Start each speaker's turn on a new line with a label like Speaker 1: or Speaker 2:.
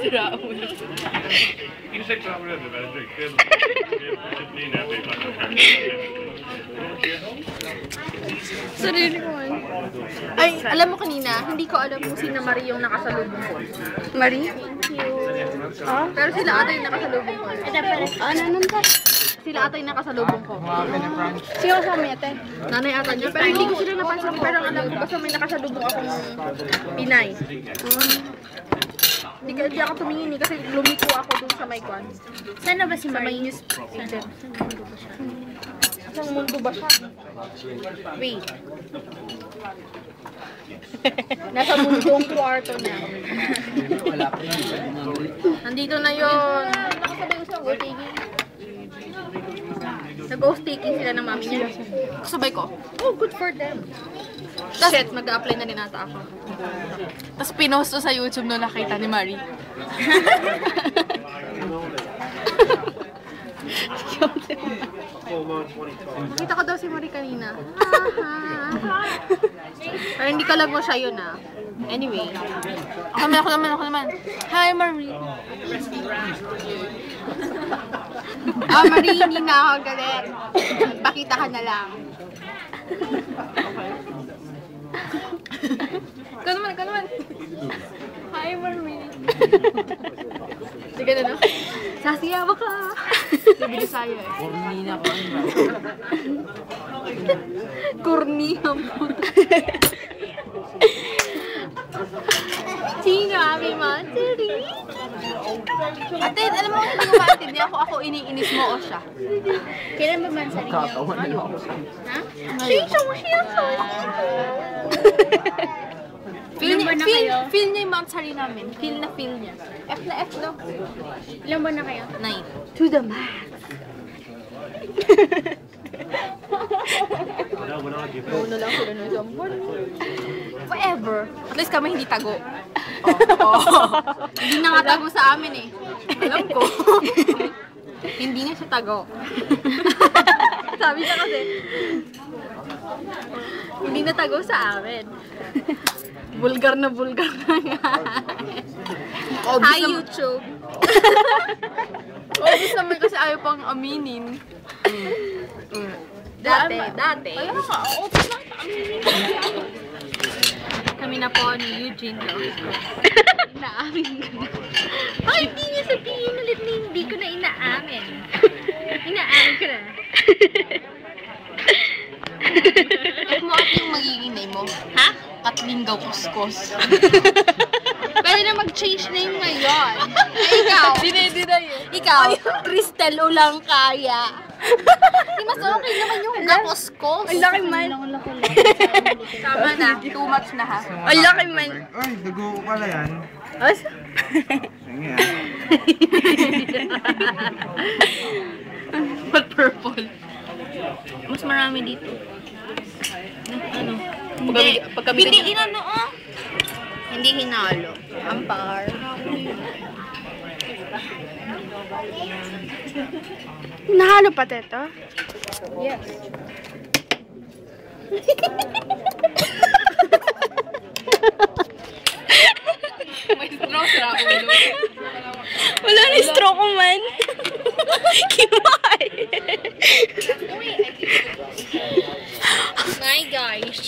Speaker 1: Sira ulo. Sarili ko man.
Speaker 2: Ay, alam mo kanina, hindi ko alam kung sino Marie yung nakasalubong ko.
Speaker 1: Marie?
Speaker 2: Thank you. Pero sila ata yung nakasalubong ko.
Speaker 1: Ano nun ba?
Speaker 2: Sila ata yung nakasalubong ko.
Speaker 1: Sino sa mete?
Speaker 2: Nanay ata niya. Pero hindi ko sila napansin. Pero alam ko basta may nakasalubong akong Pinay. Hindi ako tumingin kasi lumiko ako dun sa may kwan.
Speaker 1: Sana ba si
Speaker 2: Sa may
Speaker 1: Marie?
Speaker 2: news feeder. Saan mundo ba siya? Wait. Nasa mundong kwarto na. Nandito na yun. Nakasabay ko sa ghost taking. Nag-ghost taking sila ng mami niya. Kasabay ko. Oh, good for them. Shit, mag-a-apply na din ata ako.
Speaker 1: Tapos pinost sa YouTube nung nakita ni Marie.
Speaker 2: Nakita ko daw si Marie kanina. Pero hindi ka lang mo siya yun ah. Anyway.
Speaker 1: Ako naman. Hi, Marie.
Speaker 2: Marie, hindi na ako galit. Pakita ka na lang. Ikaw naman. Hi, Marie. Sige na no? Sasiyawa ka. Sabi sa'yo eh.
Speaker 3: Cornina ko.
Speaker 2: Kurnihan po. Sino aking materi?
Speaker 1: Ate, alam mo, hindi ko maintindihan ako iniinis mo o siya.
Speaker 2: Kailan ba man sa rin yun? Ha?
Speaker 1: Feel niya yung mansari namin. Feel niya.
Speaker 2: F na F no?
Speaker 1: Ilan ba na kayo?
Speaker 2: 9. To the max. Una lang sila ng isang buwan.
Speaker 1: Forever. At least kami hindi tago.
Speaker 2: Hindi na nga tago sa amin eh.
Speaker 1: Alam ko.
Speaker 2: Hindi na siya tago. Sabi niya kasi, hindi na tago sa amin. Bulgar na nga. Hi, YouTube.
Speaker 1: Obvious naman kasi ayaw pang aminin.
Speaker 2: Dati.
Speaker 1: Kaya ka, obvious lang
Speaker 2: Kami na po ni Eugene. Inaamin ko na. Bakit hindi niya sabihin ulit na hindi ko na inaamin? Inaamin ko na.
Speaker 1: mo at yung magiging name mo.
Speaker 2: Ha?
Speaker 1: Kathleen daw Kuskus.
Speaker 2: Pwede na mag-change name ngayon. Ikaw.
Speaker 1: Hindi na yun.
Speaker 2: Ikaw, Cristel ulang kaya. Di mas okay naman yung gaposkos.
Speaker 1: Ang laki man.
Speaker 2: Tama na.
Speaker 1: Too much na ha.
Speaker 3: Ang laki man. Ay, dugo ko pala yan. Sige ah.
Speaker 1: But purple.
Speaker 2: Mas marami dito. Ano?
Speaker 1: Hindi inano ah.
Speaker 2: Hindi hinalo. Ampar.
Speaker 1: Nahalo pa ito?
Speaker 2: Yes.
Speaker 1: May straw sa ulo. Wala na straw ko man. Kimay.
Speaker 2: My gosh.